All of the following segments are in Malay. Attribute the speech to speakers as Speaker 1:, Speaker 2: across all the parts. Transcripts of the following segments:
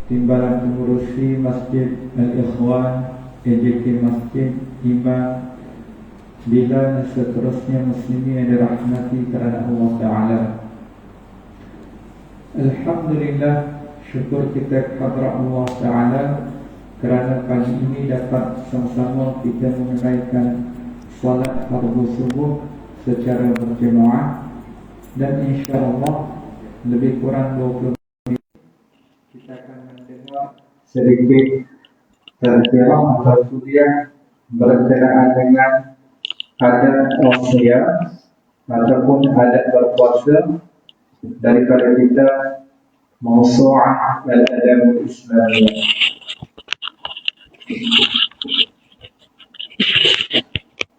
Speaker 1: timbalan pengurusi Masjid Al-Ikhwan, EJK Masjid, imam, bila seterusnya muslimin yang dirahmati kerana Allah Ta'ala. Alhamdulillah, syukur kita kepada Allah Ta'ala kerana pagi ini dapat sama-sama kita menunaikan salat fardu subuh secara berjemaah, dan insya-Allah lebih kurang 20 minit kita akan mendengar sedikit tazkirah atau kuliah berkenaan dengan adat wasiat ataupun adat berpuasa daripada kita Mawsu'ah Al-Adab Al-Islamiyah.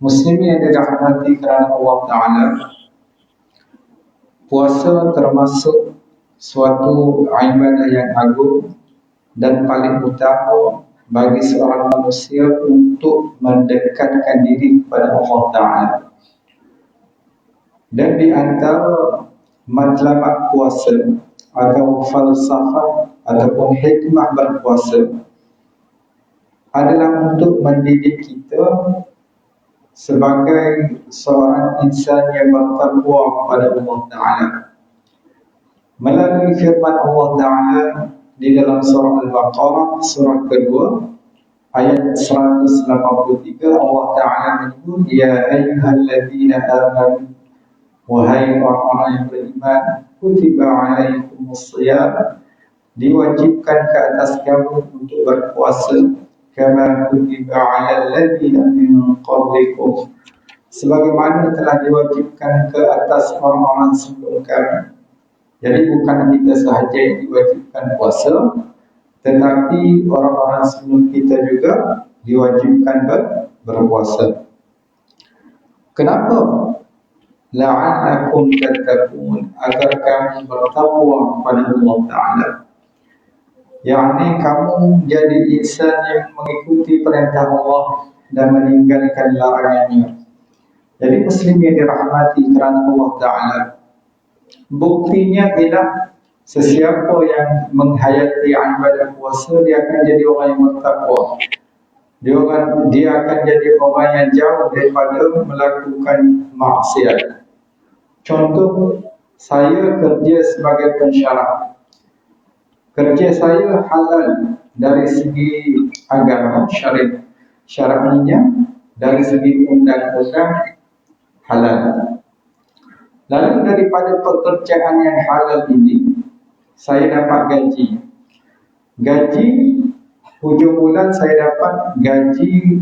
Speaker 1: Muslimin yang dirahmati kerana Allah Ta'ala, puasa termasuk suatu ibadah yang agung dan paling utama bagi seorang manusia untuk mendekatkan diri kepada Allah Ta'ala. Dan di antara matlamat puasa atau falsafah ataupun hikmah berpuasa adalah untuk mendidik kita sebagai seorang insan yang bertakwa kepada Allah Ta'ala. Melalui firman Allah Ta'ala di dalam surah Al-Baqarah, surah kedua, ayat 183, Allah Ta'ala menyebut, Ya ayyuhalladzina amanu, wahai orang-orang yang beriman, kutiba alaikumus shiyam, diwajibkan ke atas kamu untuk berpuasa, kama kutiba alal ladzina min qablikum, sebagaimana telah diwajibkan ke atas orang-orang sebelum kamu. Jadi bukan kita sahaja yang diwajibkan puasa, tetapi orang-orang sebelum kita juga diwajibkan berpuasa. Kenapa? La'allakum tattaqun, agar kamu bertakwa kepada Allah Ta'ala. Yakni kamu jadi insan yang mengikuti perintah Allah dan meninggalkan larangannya. Jadi muslim yang dirahmati kerana Allah Ta'ala, buktinya bila sesiapa yang menghayati ibadah puasa, dia akan jadi orang yang bertakwa. Dia akan jadi orang yang jauh daripada melakukan maksiat. Contoh, saya kerja sebagai pensyarah. Kerja saya halal dari segi agama syar'inya, dari segi undang-undang halal. Lalu daripada pekerjaan yang halal ini, saya dapat gaji. Gaji hujung bulan saya dapat gaji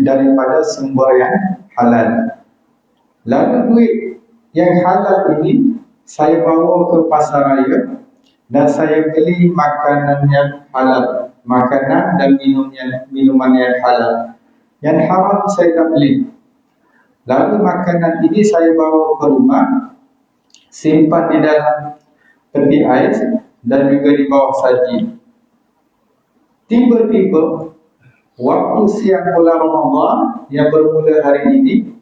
Speaker 1: daripada sumber yang halal. Lalu duit yang halal ini saya bawa ke pasar raya dan saya beli makanan yang halal, makanan dan minuman yang halal. Yang haram saya tak beli. Lalu makanan ini saya bawa ke rumah, simpan di dalam tepi ais dan juga di bawah saji. Tiba-tiba waktu siang bulan Ramadan yang bermula hari ini,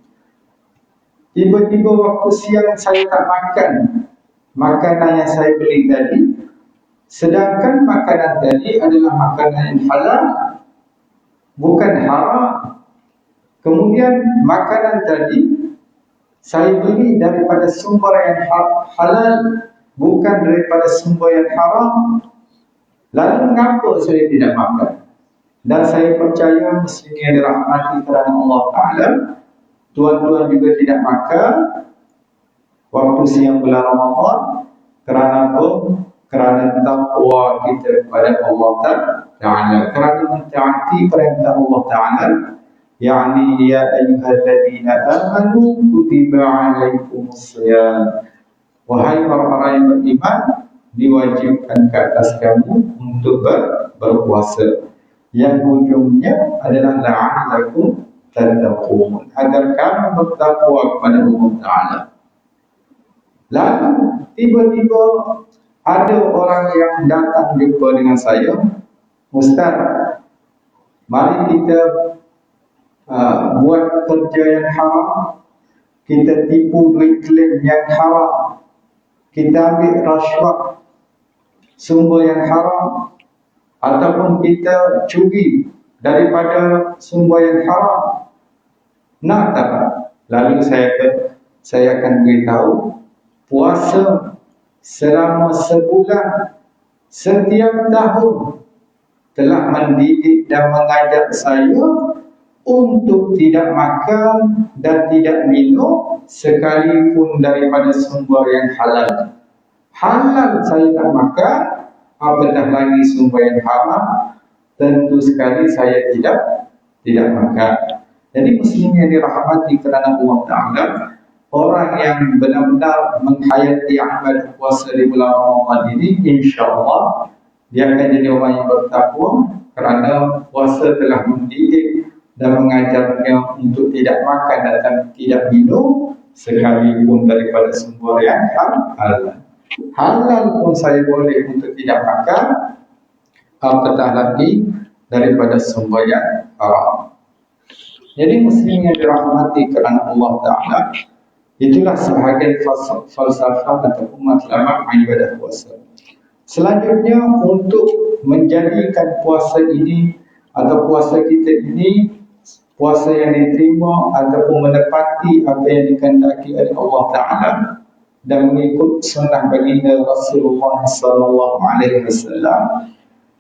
Speaker 1: tiba-tiba waktu siang saya tak makan makanan yang saya beli tadi, sedangkan makanan tadi adalah makanan yang halal, bukan haram. Kemudian makanan tadi saya beli daripada sumber yang halal, bukan daripada sumber yang haram. Lalu mengapa saya tidak makan? Dan saya percaya muslim yang dirahmati kerana Allah Ta'ala, tuan-tuan juga tidak makan waktu siang bulan Ramadan. Kerana apa? Kerana taqwa kita kepada Allah Ta'ala, kerana mentaati perintah Allah Ta'ala. Yani ya ayyuhalladzina amanu kutiba alaikumus shiyam, wahai orang-orang yang beriman, diwajibkan ke atas kamu untuk berpuasa, yang ujungnya adalah la'allakum tattaqun, agar kamu bertakwa kepada Allah Ta'ala. Lalu tiba-tiba ada orang yang datang jumpa dengan saya, Ustaz, mari kita buat kerja yang haram, kita tipu duit klaim yang haram, kita ambil rasuah sumber yang haram, ataupun kita curi daripada sumber yang haram, nak tak? Lalu saya akan beritahu, puasa selama sebulan setiap tahun telah mendidik dan mengajar saya untuk tidak makan dan tidak minum sekalipun daripada sumber yang halal. Halal saya tak makan, apatah lagi sumber yang haram, tentu sekali saya tidak makan. Jadi muslim yang dirahmati kerana Allah Ta'ala, orang yang benar-benar menghayati amal puasa di bulan Ramadan ini, insya-Allah dia akan jadi orang yang bertakwa kerana puasa telah mendidik dan mengajarnya untuk tidak makan dan tidak minum sekalipun daripada sumber yang halal. Halal pun saya boleh untuk tidak makan, apatah lagi daripada sumber yang haram. Jadi muslim yang dirahmati kerana Allah Ta'ala, itulah sebahagian falsafah ataupun matlamat ibadah puasa. Selanjutnya, untuk menjadikan puasa ini atau puasa kita ini puasa yang diterima ataupun menepati apa yang dikehendaki oleh Allah Ta'ala dan mengikut sunnah baginda Rasulullah SAW,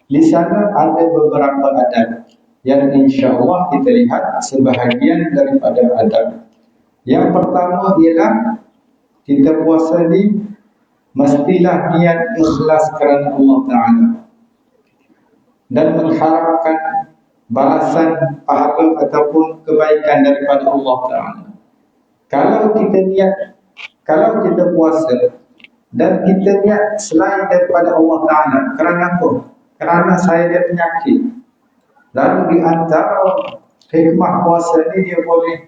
Speaker 1: di sana ada beberapa adab yang insya-Allah kita lihat sebahagian daripada adab. Yang pertama ialah kita puasa ni mestilah niat ikhlas kerana Allah Ta'ala dan mengharapkan balasan pahala ataupun kebaikan daripada Allah Ta'ala. Kalau kita puasa dan kita niat selain daripada Allah Ta'ala, kerana apa? Kerana saya ada penyakit. Lalu di antara hikmah puasa ni dia boleh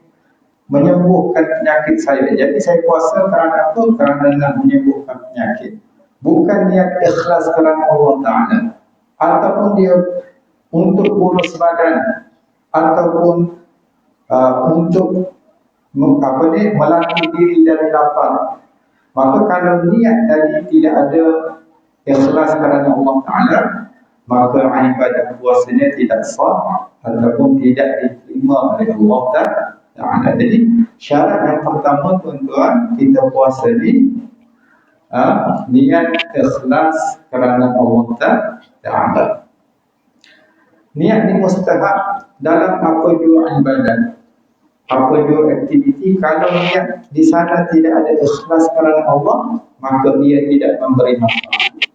Speaker 1: menyembuhkan penyakit saya. Jadi saya puasa kerana apa? Kerana nak menyembuhkan penyakit. Bukan niat ikhlas kerana Allah Ta'ala. Ataupun dia untuk kurus badan, ataupun untuk melatih diri dari lapar. Maka kalau niat tadi tidak ada ikhlas kerana Allah Ta'ala, maka ibadah puasanya tidak sah ataupun tidak diterima oleh Allah Ta'ala. Jadi syarat yang pertama, tuan-tuan, kita puasa ni niat ikhlas kerana Allah Ta'ala. Niat ni mustahab dalam apa jua ibadah, apa jua aktiviti. Kalau niat di sana tidak ada ikhlas kerana Allah, maka dia tidak memberi manfaat.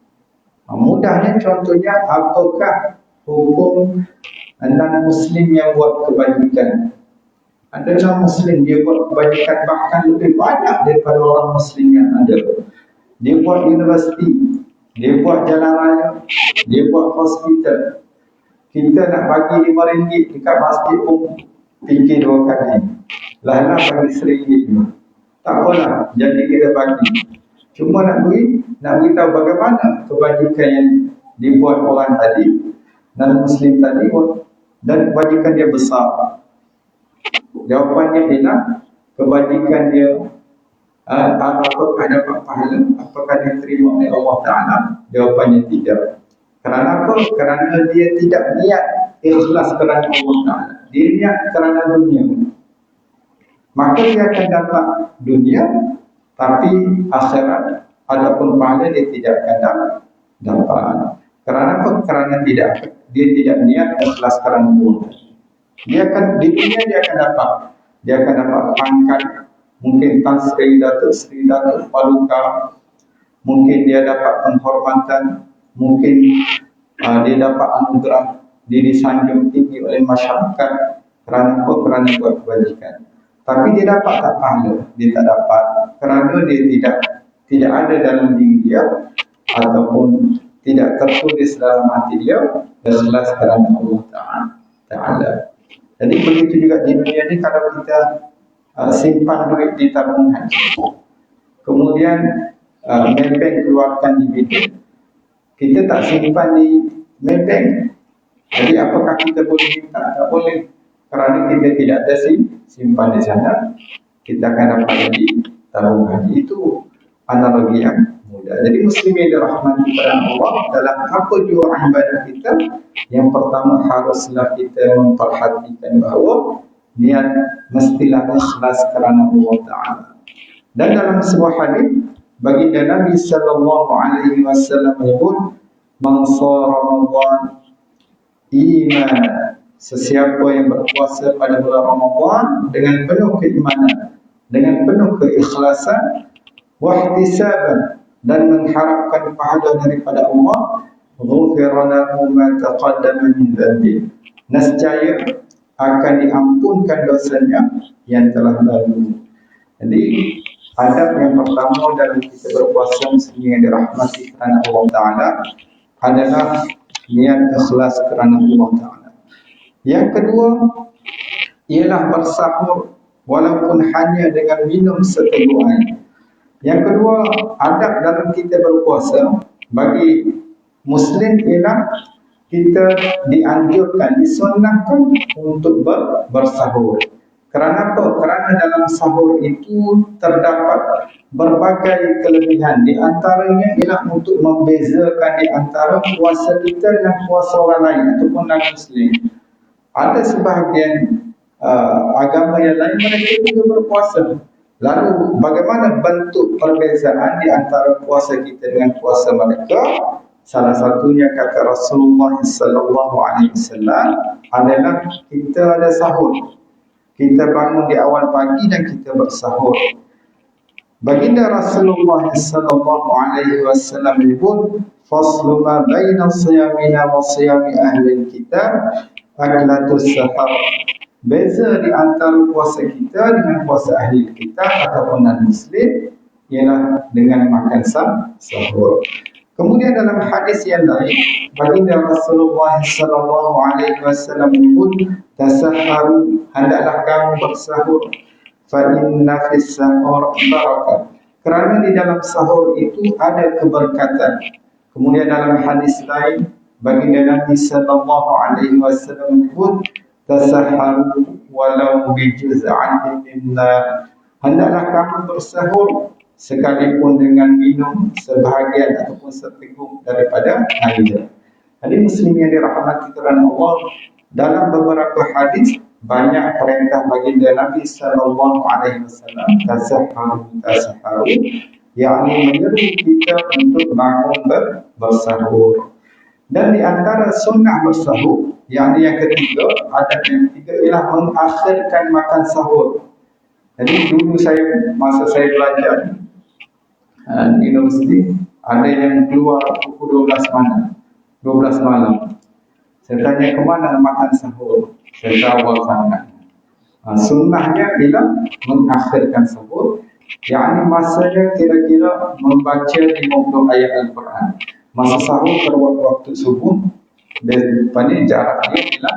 Speaker 1: Mudahnya contohnya, apakah hukum non-muslim yang buat kebajikan? Ada non-muslim dia buat kebajikan bahkan lebih banyak daripada orang muslim yang ada. Dia buat universiti, dia buat jalan raya, dia buat hospital. Kita nak bagi RM5 dekat masjid pun fikir 2 kali. Lah bagi RM1 tak apalah, jadi kita bagi. Cuma nak beritahu bagaimana kebajikan yang dibuat orang tadi, non-muslim tadi, dan kebajikan dia besar. Jawapannya ialah kebajikan dia apakah dapat pahala, apakah diterima oleh Allah Ta'ala? Jawapannya tidak. Kerana apa? Kerana dia tidak niat ikhlas kerana Allah Ta'ala. Dia niat kerana dunia. Maka dia akan dapat dunia, tapi akhirat ataupun pahala dia tidak akan dapat. Kerana apa? Kerana dia tidak niat ikhlas kerana Allah. Dia akan di dunia dia akan dapat pangkat, mungkin Tan Sri, Datuk Sri, Datuk Paduka, mungkin dia dapat penghormatan, mungkin dia dapat anugerah, dia disanjung tinggi oleh masyarakat. Kerana apa? Kerana buat kebajikan. Tapi dia dapat tak pahala? Dia tak dapat. Kerana dia tidak ada dalam diri dia, ataupun tidak tertulis dalam hati dia ikhlas kerana Allah Ta'ala. Jadi begitu juga di dunia ni, kalau kita simpan duit di tabungan, kemudian Maybank keluarkan dividen, kita tak simpan di Maybank, jadi apakah kita boleh minta? Tak boleh. Kerana kita tidak ada simpan di sana, kita akan dapat di tabungan. Itu analogi yang mudah. Ya, jadi muslimin dirahmati oleh Allah, dalam apa jua ibadah kita, yang pertama haruslah kita memperhatikan bahawa niat mestilah ikhlas kerana Allah Ta'ala. Dan dalam sebuah hadis, baginda Nabi sallallahu alaihi wasallam menyebut, "Man shoma Ramadan iman." Sesiapa yang berpuasa pada bulan Ramadan dengan penuh keimanan, dengan penuh keikhlasan, wahtisaban, dan mengharapkan pahala daripada Allah, ghufira lahu ma taqaddama min dhanbi. Nescaya akan diampunkan dosanya yang telah lalu. Jadi adab yang pertama dalam kita berpuasa muslim yang dirahmati kerana Allah Ta'ala adalah niat ikhlas kerana Allah Ta'ala. Yang kedua ialah bersahur walaupun hanya dengan minum seteguk air. Yang kedua, adab dalam kita berpuasa bagi muslim ialah kita dianjurkan, disunnahkan untuk bersahur. Kerana apa? Kerana dalam sahur itu terdapat berbagai kelebihan. Di antaranya ialah untuk membezakan di antara puasa kita dengan puasa orang lain ataupun non-Muslim. Ada sebahagian agama yang lain mereka juga berpuasa. Lalu bagaimana bentuk perbezaan di antara puasa kita dengan puasa mereka? Salah satunya kata Rasulullah sallallahu alaihi wasallam adalah kita ada sahur. Kita bangun di awal pagi dan kita bersahur. Baginda Rasulullah sallallahu alaihi wasallam menyebut, "Faslu ma baina siyamina wa siyami ahli kitab aklatus sahar." Beza di antara puasa kita dengan puasa ahli kitab ataupun non-Muslim ialah dengan makan sahur. Kemudian dalam hadis yang lain, baginda Rasulullah sallallahu alaihi wasallam menyebut, "Tasahharu, hendaklah kamu bersahur, fa inna fis sahur barakah." Kerana di dalam sahur itu ada keberkatan. Kemudian dalam hadis lain, baginda Nabi sallallahu alaihi wasallam menyebut, "Tasahharu walau bi juz'atin minna." Hendaklah kamu bersahur sekalipun dengan minum sebahagian ataupun seteguk daripada air. Jadi muslim yang dirahmati kerana Allah, dalam beberapa hadis banyak perintah baginda Nabi sallallahu alaihi wasallam, tasahharu, yakni menyeru kita untuk bangun bersahur. Dan di antara sunnah bersahur, yakni yang ketiga, adab yang ketiga ialah mengakhirkan makan sahur. Jadi dulu masa saya belajar di universiti, ada yang keluar pukul 12 malam. Saya tanya, ke mana makan sahur? Saya jawab sangat. Sunnahnya ialah mengakhirkan sahur, yakni masanya kira-kira membaca 50 ayat Al-Quran. Masa sahur terbuat waktu subuh, dan pada jaraknya ialah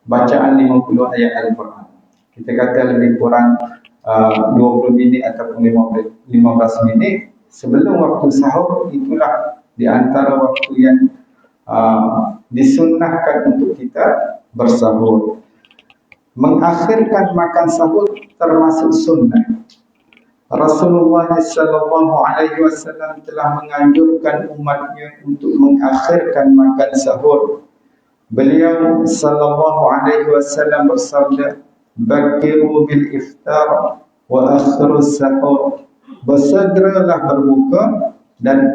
Speaker 1: bacaan 50 ayat Al-Quran. Kita kata lebih kurang 20 minit ataupun 15 minit sebelum waktu sahur. Itulah di antara waktu yang disunnahkan untuk kita bersahur. Mengakhirkan makan sahur termasuk sunnah. Rasulullah sallallahu alaihi wasallam telah menganjurkan umatnya untuk mengakhirkan makan sahur. Beliau sallallahu alaihi wasallam bersabda, "Bakiru bil iftar wa akhiru sahur." Bersegeralah berbuka dan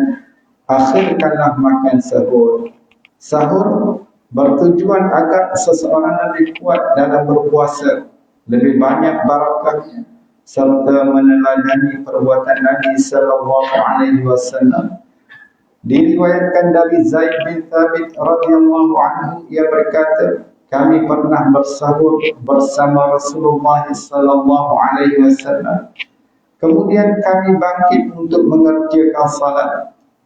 Speaker 1: akhirkanlah makan sahur. Sahur bertujuan agar seseorang lebih kuat dalam berpuasa, lebih banyak barakahnya, serta meneladani perbuatan Nabi sallallahu alaihi wasallam. Diriwayatkan dari Zaid bin Thabit radhiyallahu anhu, ia berkata, kami pernah bersahur bersama Rasulullah sallallahu alaihi wasallam. Kemudian kami bangkit untuk mengerjakan salat.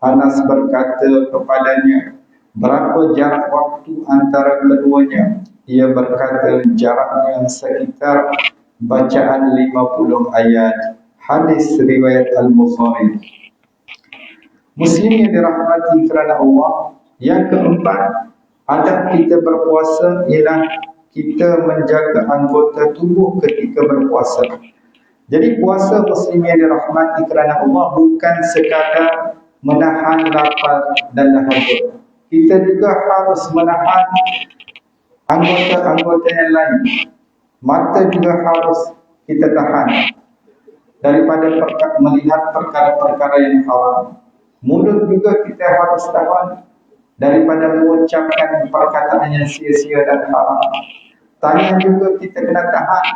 Speaker 1: Anas berkata kepadanya, berapa jarak waktu antara keduanya? Ia berkata, jaraknya sekitar bacaan 50 ayat. Hadis riwayat Al-Bukhari. Muslim yang dirahmati kerana Allah, yang keempat, adab kita berpuasa ialah kita menjaga anggota tubuh ketika berpuasa. Jadi puasa muslim yang dirahmati kerana Allah bukan sekadar menahan lapar dan dahaga. Kita juga harus menahan anggota-anggota yang lain. Mata juga harus kita tahan daripada melihat perkara-perkara yang haram. Mulut juga kita harus tahan daripada mengucapkan perkataan yang sia-sia dan haram. Tangan juga kita kena tahan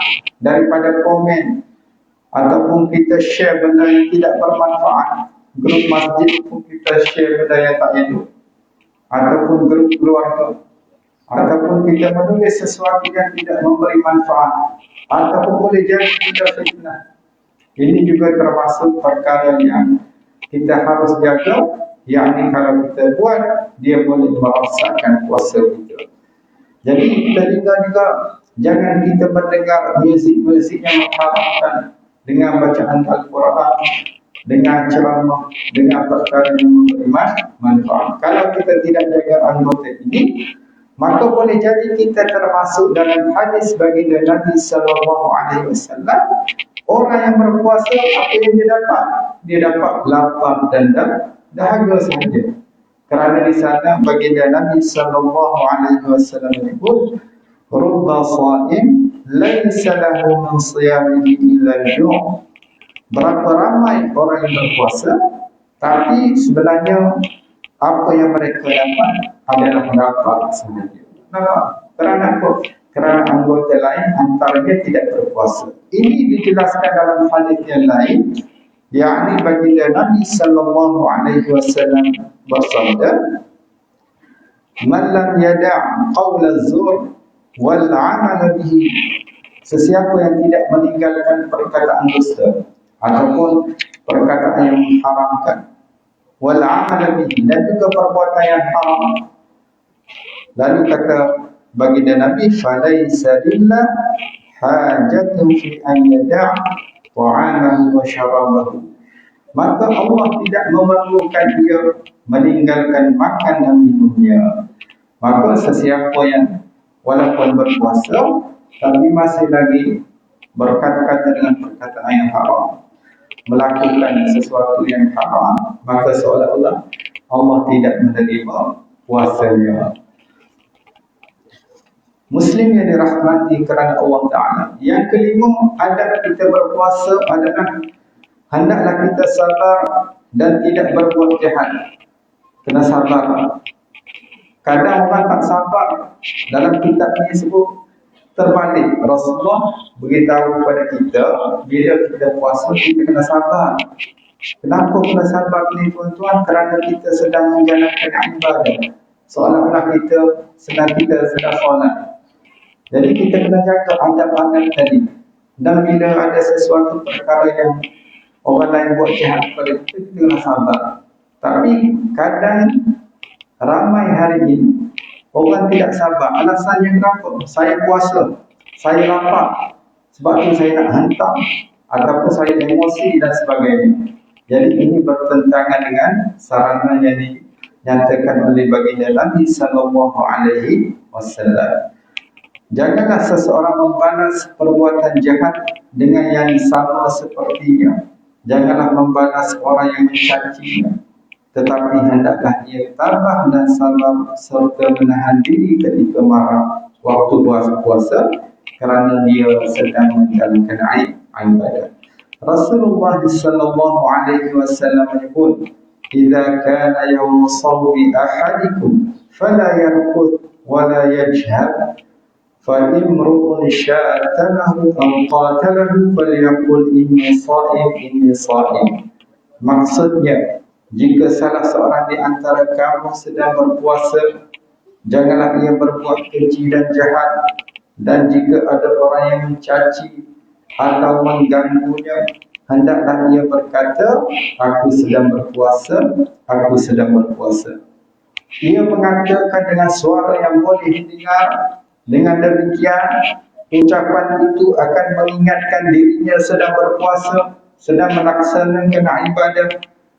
Speaker 1: daripada komen ataupun kita share benda yang tidak bermanfaat. Grup masjid pun kita share benda yang tak elok, ataupun grup keluarga, ataupun kita menulis sesuatu yang tidak memberi manfaat, ataupun boleh jadi juga fitnah. Ini juga termasuk perkara yang kita harus jaga, yakni kalau kita buat, dia boleh merosakkan puasa kita. Jadi kita juga jangan kita mendengar muzik-muzik yang mengharamkan dengan bacaan Al-Quran, dengan ceramah, dengan perkara yang memberi manfaat. Kalau kita tidak jaga anggota ini, maka boleh jadi kita termasuk dalam hadis baginda Nabi sallallahu alaihi wasallam, orang yang berpuasa apa yang dia dapat? Dia dapat lapar dan dahaga sahaja. Kerana di sana baginda Nabi sallallahu alaihi wasallam menyebut, rubba sha'im laisa lahu min siyamihi illa al-ju'. Berapa ramai orang yang berpuasa, tapi sebenarnya apa yang mereka dapat adalah lapar sahaja. Kenapa? Kerana apa? Kerana anggota lain antaranya tidak berpuasa. Ini dijelaskan dalam hadis yang lain, yakni baginda Nabi sallallahu alaihi wasallam bersabda, "Man lam yada' qaul az-zur wal 'amal bihi." Sesiapa yang tidak meninggalkan perkataan dusta ataupun perkataan yang mengharamkan, wal 'amal bihi, dan juga perbuatan yang haram. Lalu kata baginda Nabi, "Falaisa lillah hajatun fi an yada' ta'amahu wa syarabahu." Maka Allah tidak memerlukan dia meninggalkan makan dan minumnya. Maka sesiapa yang walaupun berpuasa tapi masih lagi berkata-kata dengan perkataan yang haram, melakukan sesuatu yang haram, maka seolah-olah Allah tidak menerima puasanya. Muslim yang dirahmati kerana Allah Ta'ala. Yang kelima, adab kita berpuasa adalah hendaklah kita sabar dan tidak berbuat jahat. Kena sabar. Kadang orang tak sabar. Dalam kitab ini sebut terbalik. Rasulullah beritahu kepada kita, bila kita puasa, kita kena sabar. Kenapa kena sabar ni tuan-tuan? Kerana kita sedang menjalankan ibadah. Seolah-olah kita sedang solat. Jadi kita kena jaga adab-adab tadi. Dan bila ada sesuatu perkara yang orang lain buat jahat kepada kita, kita kena sabar. Tapi kadang ramai hari ini orang tidak sabar. Alasannya kenapa? Saya puasa, saya lapar, sebab itu saya nak hantar, ataupun saya emosi dan sebagainya. Jadi ini bertentangan dengan saranan yang dinyatakan oleh baginda Nabi sallallahu alaihi wasallam. Janganlah seseorang membalas perbuatan jahat dengan yang sama sepertinya. Janganlah membalas orang yang mencacinya. Tetapi hendaklah ia tabah dan sabar serta menahan diri ketika marah waktu puasa kerana dia sedang menjalankan ibadah. Rasulullah sallallahu alaihi wasallam menyebut, "Idza kana yawm shawmi ahadikum fala yarqud wa la yajhab." فَإِمْرُؤٌ شَاتَمَهُ أَوْ قَاتَلَهُ فَلْيَقُلْ إِنِّي صَائِمٌ. Maksudnya, jika salah seorang di antara kamu sedang berpuasa, janganlah ia berbuat keji dan jahat. Dan jika ada orang yang mencaci atau mengganggunya, hendaklah ia berkata, "Aku sedang berpuasa, aku sedang berpuasa." Ia mengatakan dengan suara yang boleh didengar. Dengan demikian, ucapan itu akan mengingatkan dirinya sedang berpuasa, sedang melaksanakan ibadah,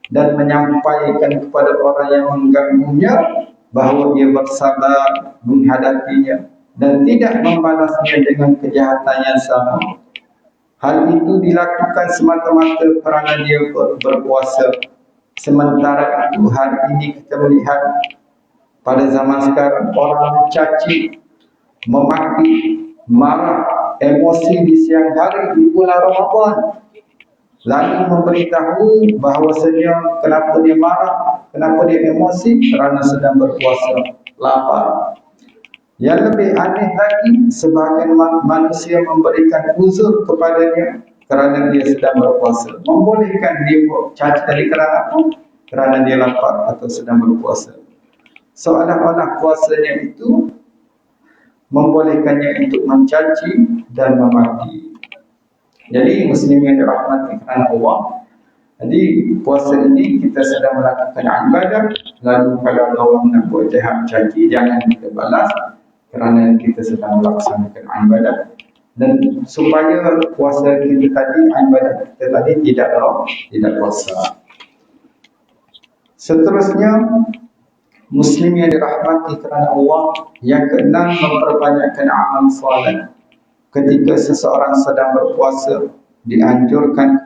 Speaker 1: dan menyampaikan kepada orang yang mengganggunya bahawa dia bersabar menghadapinya dan tidak membalasnya dengan kejahatan yang sama. Hal itu dilakukan semata-mata kerana dia berpuasa. Sementara itu hari ini kita melihat pada zaman sekarang orang mencaci, memaki, marah, emosi di siang hari di bulan Ramadan, lalu memberitahu bahawasanya kenapa dia marah, kenapa dia emosi, kerana sedang berpuasa, lapar. Yang lebih aneh lagi, sebahagian manusia memberikan uzur kepadanya kerana dia sedang berpuasa, membolehkan dia caci dari kerana apa? Kerana dia lapar atau sedang berpuasa. Seolah-olah puasanya itu membolehkannya untuk mencaci dan memaki. Jadi muslim yang dirahmati kerana Allah, jadi puasa ini kita sedang melakukan ibadah, lalu kalau ada orang nak buat jahat caci, jangan kita balas kerana kita sedang melaksanakan ibadah. Dan supaya puasa kita tadi, ibadah kita tadi tidak puasa. Seterusnya, muslim yang dirahmati kerana Allah, yang keenam, memperbanyakkan amal solat. Ketika seseorang sedang berpuasa, dianjurkan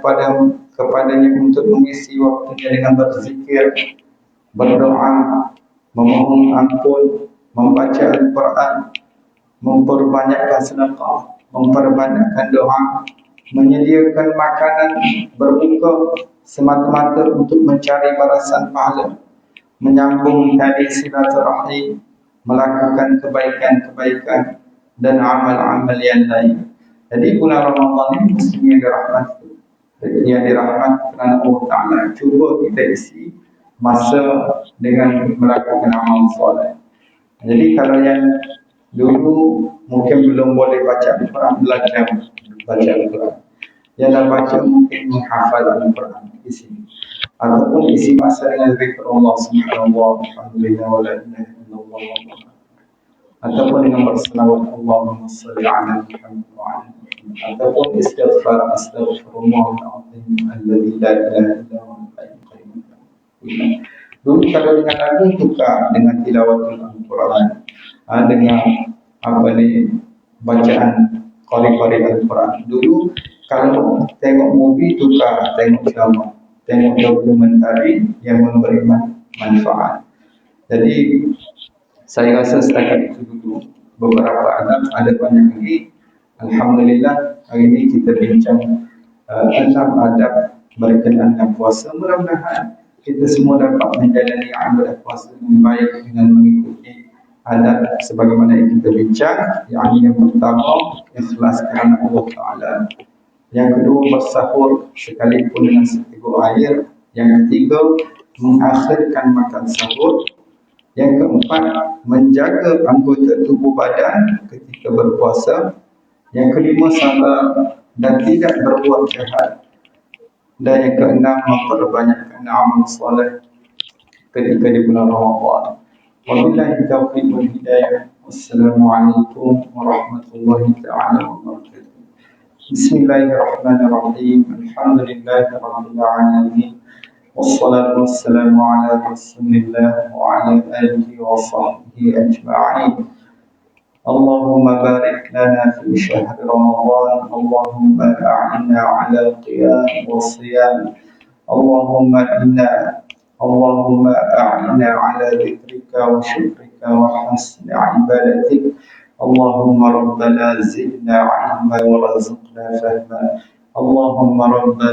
Speaker 1: kepadanya untuk mengisi waktunya dengan berzikir, berdoa, memohon ampun, membaca Al-Quran, memperbanyakkan sedekah, memperbanyakkan doa, menyediakan makanan berbuka semata-mata untuk mencari balasan pahala, menyambung tali silaturahim, melakukan kebaikan-kebaikan dan amal-amal yang lain. Jadi bulan Ramadan ini muslim yang dirahmati kerana Allah Ta'ala. Cuba kita isi masa dengan melakukan amal soleh. Jadi kalau yang dulu mungkin belum boleh baca Al-Quran, belajar baca Al-Quran. Yang dah baca mungkin menghafal Al-Quran di sini. Ataupun isi masa dengan zikr Allah Subhanallah, Alhamdulillah, wa la ilaha illallah, ataupun dengan berselawat Allahumma salli ala Muhammad wa ala Muhammad, ataupun istighfar astaghfirullahal azim alladzi la ilaha illa huwal hayyul qayyum. Dulu kalau dengan lagu tukar dengan tilawatul Al-Quran, dengan bacaan qari-qari Al-Quran. Dulu kalau tengok movie tukar tengok drama, tengok dokumentari yang memberi manfaat. Jadi saya rasa setakat itu dulu beberapa ada banyak lagi. Alhamdulillah hari ini kita bincang 6 adab berkenaan dengan puasa. Mudah-mudahan kita semua dapat menjalani ibadah puasa dengan baik dengan mengikuti adab sebagaimana yang kita bincang. Yang pertama, ikhlas kerana Allah Ta'ala. Yang kedua, bersahur sekalipun dengan seteguk air. Yang ketiga, mengakhirkan makan sahur. Yang keempat, menjaga anggota tubuh badan ketika berpuasa. Yang kelima, sabar dan tidak berbuat jahat. Dan yang keenam, memperbanyakkan amal soleh ketika di bulan Ramadan. Wabillahi taufiq wal hidayah. Wassalamualaikum warahmatullahi ta'ala wabarakatuh. Bismillahirrahmanirrahim. Alhamdulillahi rabbil alamin. والصلاة والسلام على رسول الله وعلى آله وصحبه أجمعين. اللهم بارك لنا في شهر رمضان. اللهم أعنا على القيام والصيام. اللهم أعنا على ذكرك وشكرك وحسن عبادتك. اللهم ربنا زدنا علما ورزقنا فهما. اللهم ربنا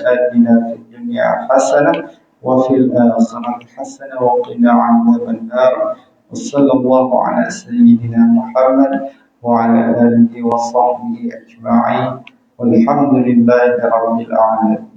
Speaker 1: آتنا في الدنيا حسنة وفي الآخرة حسنة وقنا عذاب النار. وصلى الله على سيدنا محمد وعلى آله وصحبه أجمعين والحمد لله رب العالمين.